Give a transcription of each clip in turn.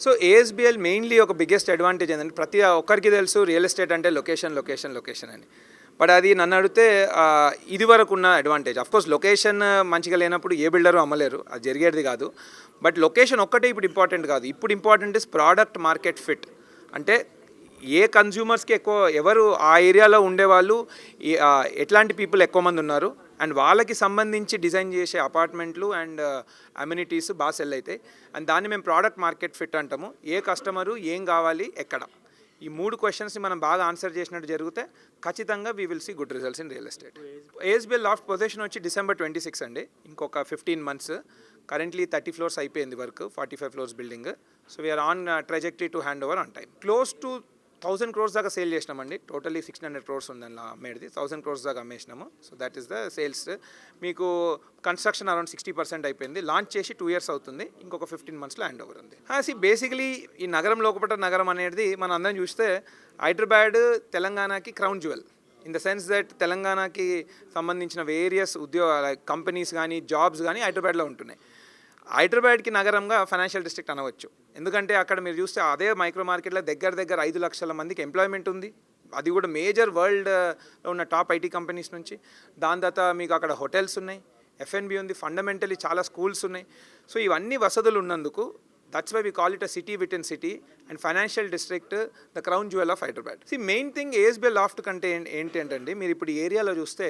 So ASBL mainly ఒక biggest advantage ఏంటంటే ప్రతి ఒక్కరికి తెలుసు రియల్ ఎస్టేట్ అంటే లొకేషన్ అని. బట్ అది నన్ను అడిగితే ఇది వరకు ఉన్న అడ్వాంటేజ్. అఫ్కోర్స్ లొకేషన్ మంచిగా లేనప్పుడు ఏ బిల్డరు అమ్మలేరు, అది జరిగేది కాదు. బట్ లొకేషన్ ఒక్కటే ఇప్పుడు ఇంపార్టెంట్ కాదు. ఇప్పుడు important is product market fit. అంటే ఏ కన్జ్యూమర్స్కి ఎవరు ఆ ఏరియాలో ఉండేవాళ్ళు, ఎట్లాంటి పీపుల్ ఎక్కువ మంది ఉన్నారు, అండ్ వాళ్ళకి సంబంధించి డిజైన్ చేసే అపార్ట్మెంట్లు అండ్ అమ్యూనిటీస్ బాగా సెల్ అవుతాయి. అండ్ దాన్ని మేము ప్రోడక్ట్ మార్కెట్ ఫిట్ అంటాము. ఏ కస్టమరు ఏం కావాలి, ఎక్కడ, ఈ 3 క్వశ్చన్స్ని మనం బాగా ఆన్సర్ చేసినట్టు జరిగితే ఖచ్చితంగా we will see good results in real estate. ASBL loft position వచ్చి December 26 అండి, ఇంకొక 15 months. కరెంట్లీ 30 floors అయిపోయింది వర్క్, 45 floors బిల్డింగ్. So we're on trajectory to hand over on time. Close to 1000 crores దాకా సేల్ చేసినామండి. టోటలీ 600 crores ఉంది దానిలో అమ్మేది. 1000 crores దాకా అమ్మేసినాము. So that is the sales. మీకు కన్స్ట్రక్షన్ అరౌండ్ 60% అయిపోయింది. లాంచ్ చేసి 2 years అవుతుంది. ఇంకొక 15 monthsలో హ్యాండ్ ఓవర్ ఉంది. బేసికలీ ఈ నగరం లోపల నగరం అనేది మనం అందరం చూస్తే హైదరాబాద్ తెలంగాణకి crown jewel. In the sense that తెలంగాణకి సంబంధించిన వేరియస్ కంపెనీస్ కానీ జాబ్స్ కానీ హైదరాబాద్లో ఉంటున్నాయి. హైదరాబాద్కి నగరంగా ఫైనాన్షియల్ డిస్ట్రిక్ట్ అనవచ్చు. ఎందుకంటే అక్కడ మీరు చూస్తే అదే మైక్రో మార్కెట్లో దగ్గర 5 లక్షల మందికి ఎంప్లాయ్మెంట్ ఉంది. అది కూడా మేజర్ వరల్డ్లో ఉన్న టాప్ ఐటీ కంపెనీస్ నుంచి. దాని తర్వాత మీకు అక్కడ హోటల్స్ ఉన్నాయి, F&B ఉంది, ఫండమెంటలీ చాలా స్కూల్స్ ఉన్నాయి. సో ఇవన్నీ వసతులు ఉన్నందుకు that's why we call it a city within city and financial district the crown jewel of Hyderabad. Main thing ASBL loft కంటే ఏంటంటే మీరు ఇప్పుడు ఈ ఏరియాలో చూస్తే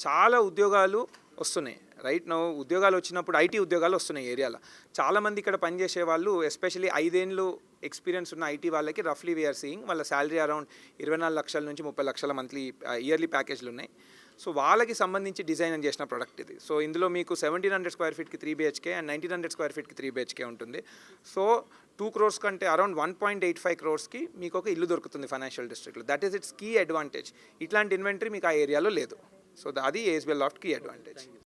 చాలా ఉద్యోగాలు వస్తున్నాయి. రైట్ నౌ ఉద్యోగాలు వచ్చినప్పుడు ఐటీ ఉద్యోగాలు వస్తున్నాయి ఏరియాలో. చాలామంది ఇక్కడ పనిచేసే వాళ్ళు ఎస్పెషల్లీ 5 ఏళ్ళు ఎక్స్పీరియన్స్ ఉన్న ఐటీ వాళ్ళకి రఫ్లీ వీఆర్ సీయింగ్ వాళ్ళ శాలరీ అరౌండ్ 24 లక్షల నుంచి 30 లక్షల మంత్లీ ఇయర్లీ ప్యాకేజ్లు ఉన్నాయి. సో వాళ్ళకి సంబంధించి డిజైన్ చేసిన ప్రోడక్ట్ ఇది. సో ఇందులో మీకు 1700 square feetకి 3 BHK అండ్ 1900 square feetకి 3 BHK ఉంటుంది. సో 2 crores కంటే అరౌండ్ 1.85 crores మీకు ఒక ఇల్లు దొరుకుతుంది ఫైనాన్షియల్ డిస్ట్రిక్ట్లో. That is its key advantage. ఇట్లాంటి ఇన్వెంటరీ మీకు ఆ ఏరియాలో లేదు. సో అది ఏఎస్బిఎల్ లాఫ్ట్ కీ అడ్వాంటేజ్.